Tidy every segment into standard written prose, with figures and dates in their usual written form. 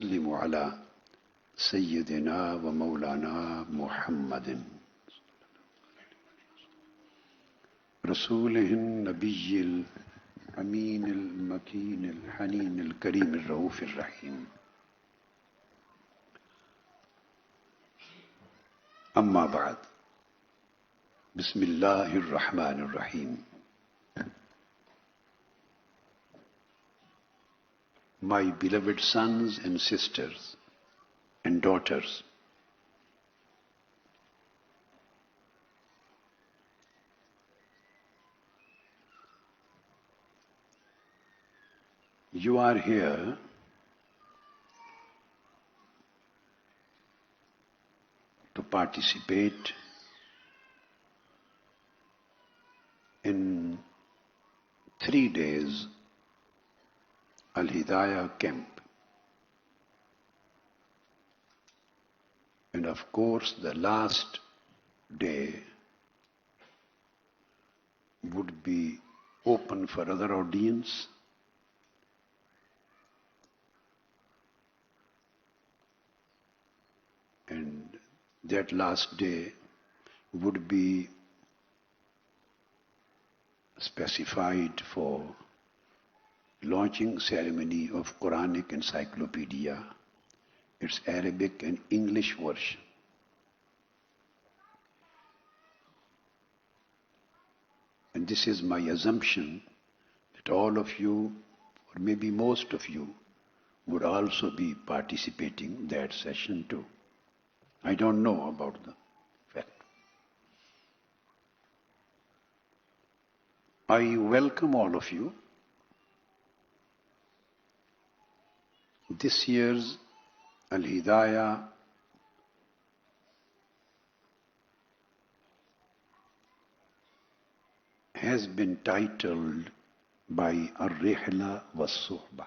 ونسلم على سيدنا ومولانا محمد رسوله النبي الأمين المكين الحنين الكريم الرؤوف الرحيم. أما بعد، بسم الله الرحمن الرحيم. My beloved sons and sisters and daughters, you are here to participate in 3 days Al-Hidayah camp. And of course, the last day would be open for other audience. And that last day would be specified for launching ceremony of Quranic Encyclopedia, its Arabic and English version. And this is my assumption that all of you, or maybe most of you, would also be participating in that session too. I don't know about the fact. I welcome all of you. This year's Al-Hidayah has been titled by Rihla Wal Sohba,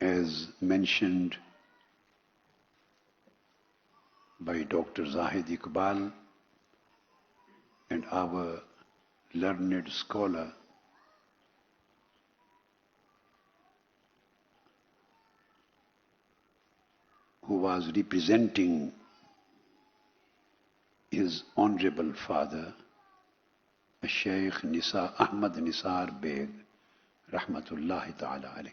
as mentioned by Dr. Zahid Iqbal and our learned scholar who was representing his honorable father, Shaykh Ahmad Nisar Beg, Rahmatullahi Ta'ala alayh.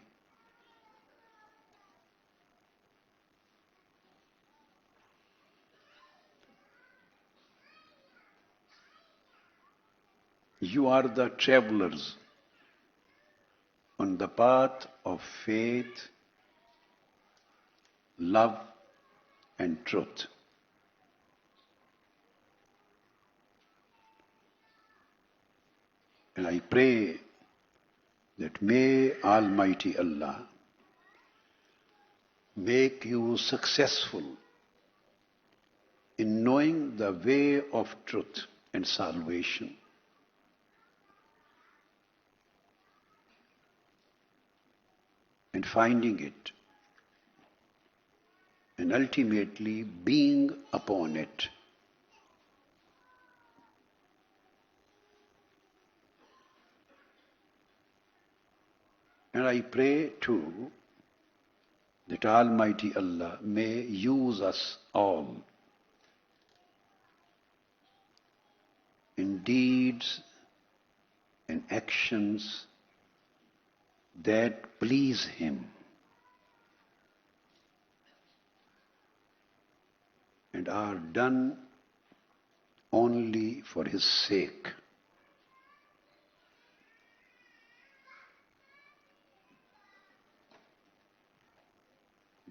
You are the travelers on the path of faith, love and truth. And I pray that may Almighty Allah make you successful in knowing the way of truth and salvation, and finding it, and ultimately being upon it. And I pray too that Almighty Allah may use us all in deeds and actions that please Him and are done only for His sake.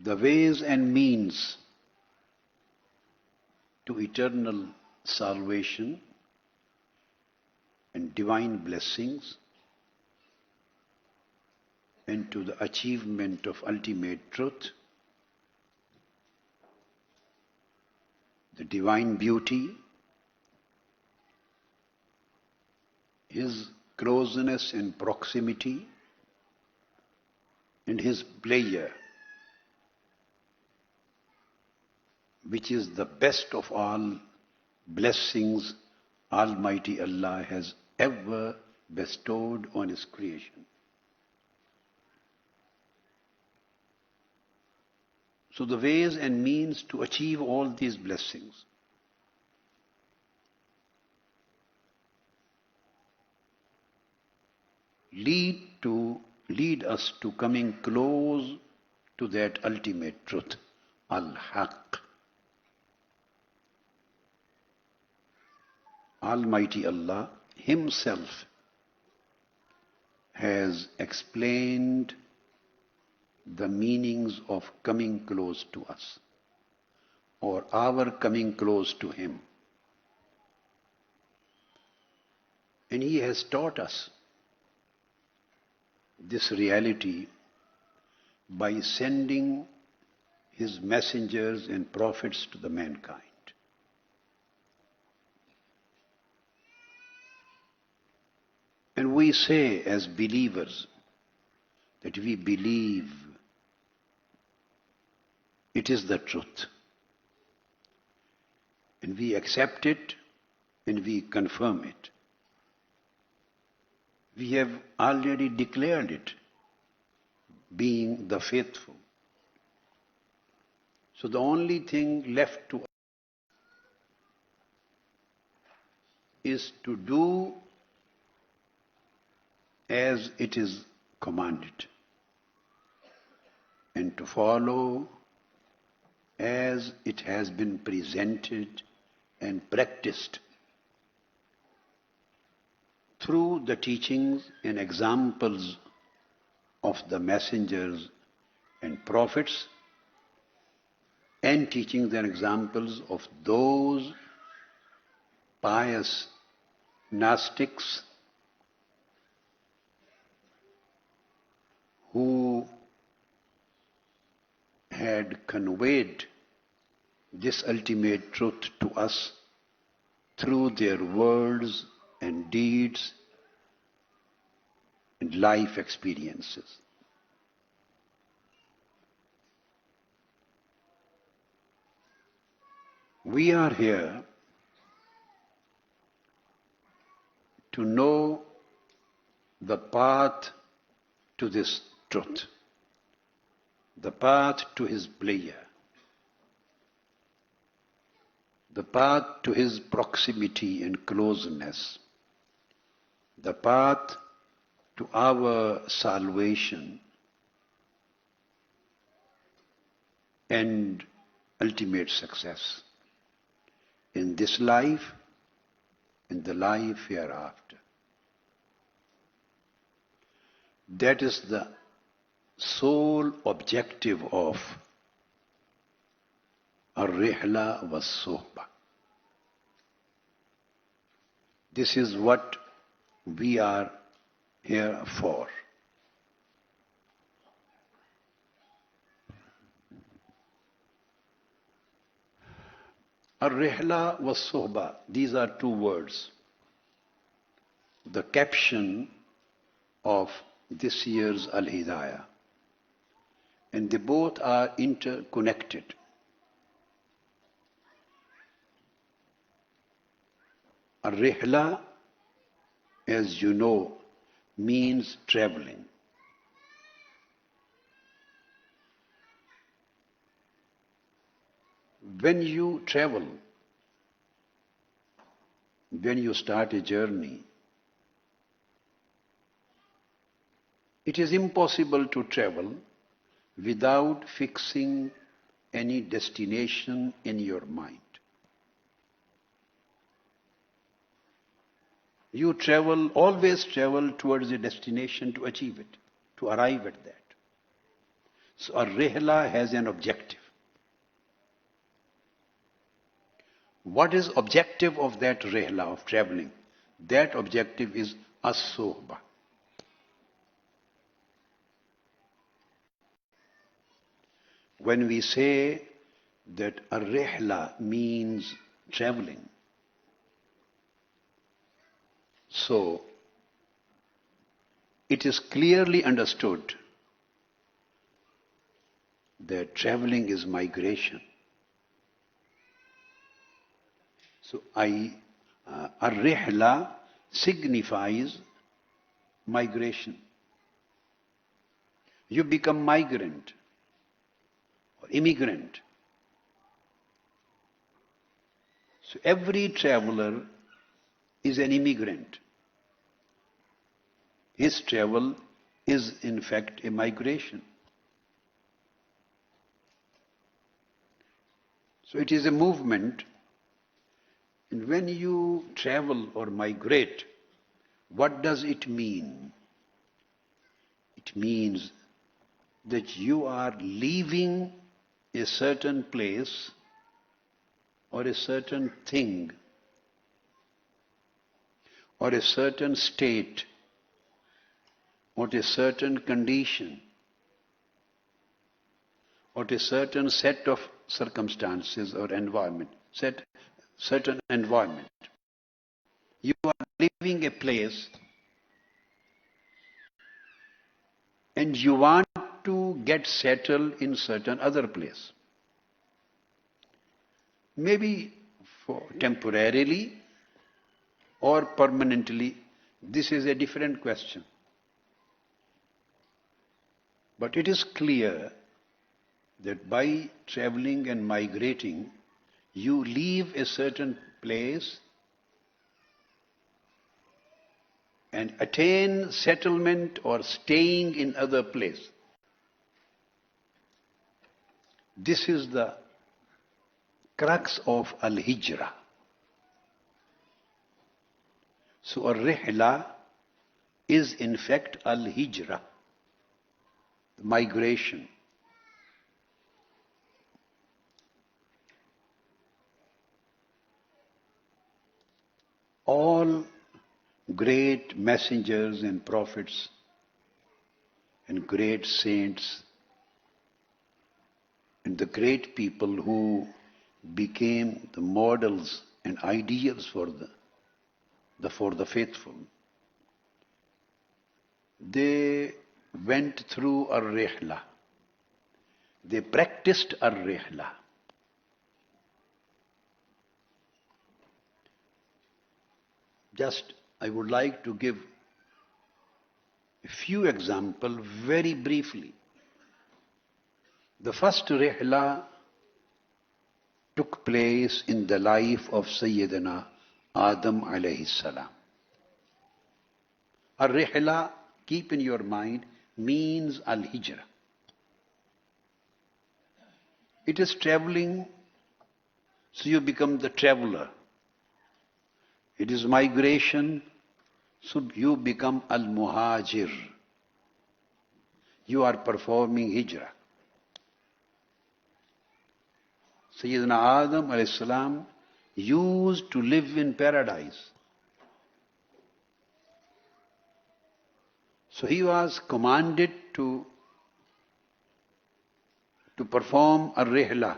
The ways and means to eternal salvation and divine blessings and to the achievement of ultimate truth, the divine beauty, His closeness and proximity, and His pleasure, which is the best of all blessings Almighty Allah has ever bestowed on His creation. So the ways and means to achieve all these blessings lead us to coming close to that ultimate truth, Al-Haq. Almighty Allah Himself has explained the meanings of coming close to us, or our coming close to Him. And He has taught us this reality by sending His messengers and prophets to the mankind. And we say as believers that we believe it is the truth. And we accept it and we confirm it. We have already declared it, being the faithful. So the only thing left to us is to do as it is commanded, and to follow as it has been presented and practiced through the teachings and examples of the messengers and prophets, and teachings and examples of those pious Gnostics who had conveyed this ultimate truth to us through their words and deeds and life experiences. We are here to know the path to this truth, the path to His pleasure, the path to His proximity and closeness, the path to our salvation and ultimate success in this life and the life hereafter. That is the sole objective of Rihla Wal Sohba. This is what we are here for. Rihla Wal Sohba, these are two words. The caption of this year's Al-Hidayah. And they both are interconnected. Rihla, as you know, means traveling. When you travel, when you start a journey, it is impossible to travel without fixing any destination in your mind. You always travel towards a destination to achieve it, to arrive at that. So a rihla has an objective. What is objective of that rihla, of traveling? That objective is as-sohba. When we say that a rihla means traveling, so it is clearly understood that traveling is migration. So a rihla signifies migration. You become migrant or immigrant. So every traveler is an immigrant. His travel is in fact a migration. So it is a movement, and when you travel or migrate, what does it mean? It means that you are leaving a certain place or a certain thing or a certain state or a certain condition or a certain set of circumstances or environment, certain environment. You are leaving a place and you want to get settled in certain other place. Maybe for temporarily or permanently, this is a different question. But it is clear that by traveling and migrating, you leave a certain place and attain settlement or staying in other place. This is the crux of Al-Hijrah. So a Rihla is in fact Al-Hijrah, migration. All great messengers and prophets and great saints and the great people who became the models and ideals for the faithful, they went through a Rihla. They practiced a Rihla. Just, I would like to give a few examples very briefly. The first Rihla took place in the life of Sayyidina Adam alayhi salam. A Rihla, keep in your mind, means Al-Hijrah. It is traveling, so you become the traveler. It is migration, so you become Al-Muhajir. You are performing Hijrah. Sayyidina Adam alayhi salam used to live in paradise. So he was commanded to perform a Rihla,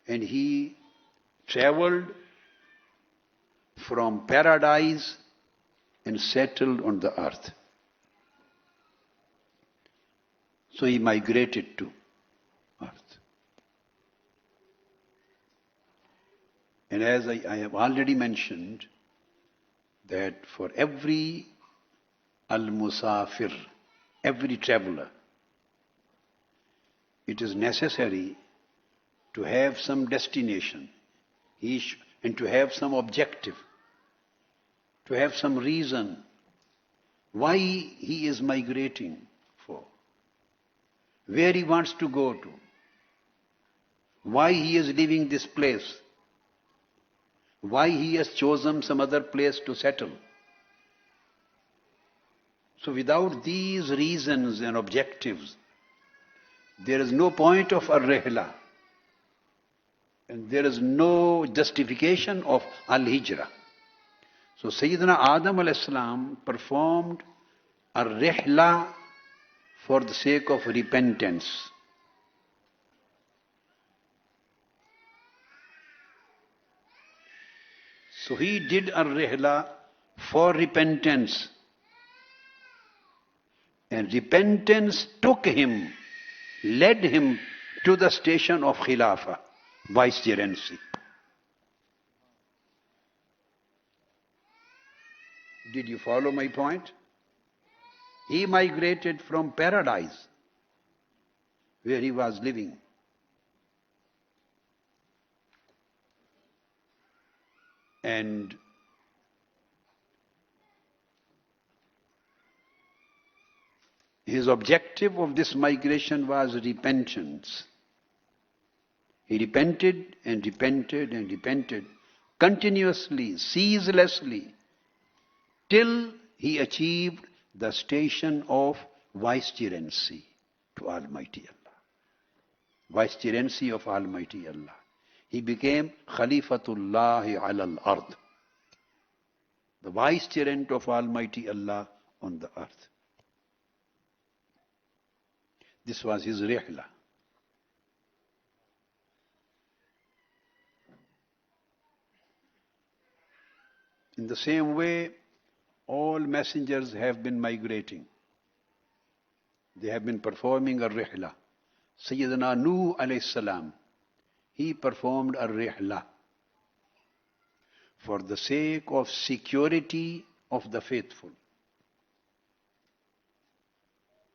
and he traveled from paradise and settled on the earth. So he migrated to earth. And as I have already mentioned, that for every al-musafir, every traveler, it is necessary to have some destination and to have some objective, to have some reason why he is migrating for, where he wants to go to, why he is leaving this place, why he has chosen some other place to settle. So without these reasons and objectives, there is no point of a Rihla, and there is no justification of Al-Hijrah. So Sayyidina Adam alayhi salam performed a Rihla for the sake of repentance. So he did a Rihla for repentance. And repentance took him, led him to the station of Khilafah, vicegerency. Did you follow my point? He migrated from paradise, where he was living, And his objective of this migration was repentance. He repented and repented and repented continuously, ceaselessly, till he achieved the station of vicegerency to Almighty Allah. Vicegerency of Almighty Allah. He became Khalifatullahi alal ard, the vicegerent of Almighty Allah on the earth. This was his Rihla. In the same way, all messengers have been migrating. They have been performing a Rihla. Sayyidina Nuh alayhi salam, he performed a Rihla for the sake of security of the faithful.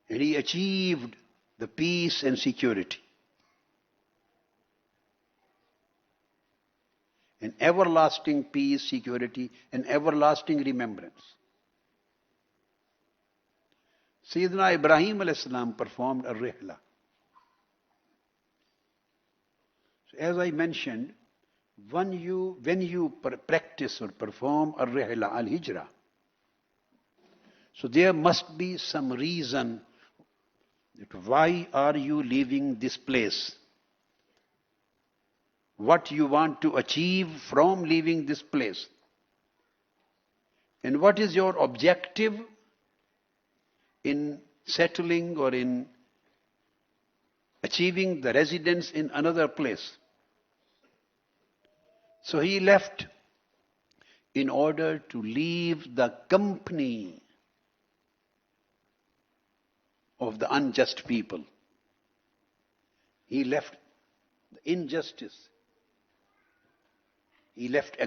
And he achieved the peace and security. An everlasting peace, security, and everlasting remembrance. Sayyidina Ibrahim alayhi salam performed a Rihla. So as I mentioned, when you practice or perform a Rihla, al-Hijrah, so there must be some reason that why are you leaving this place? What you want to achieve from leaving this place? And what is your objective in settling or in achieving the residence in another place? So he left in order to leave the company of the unjust people. He left the injustice. He left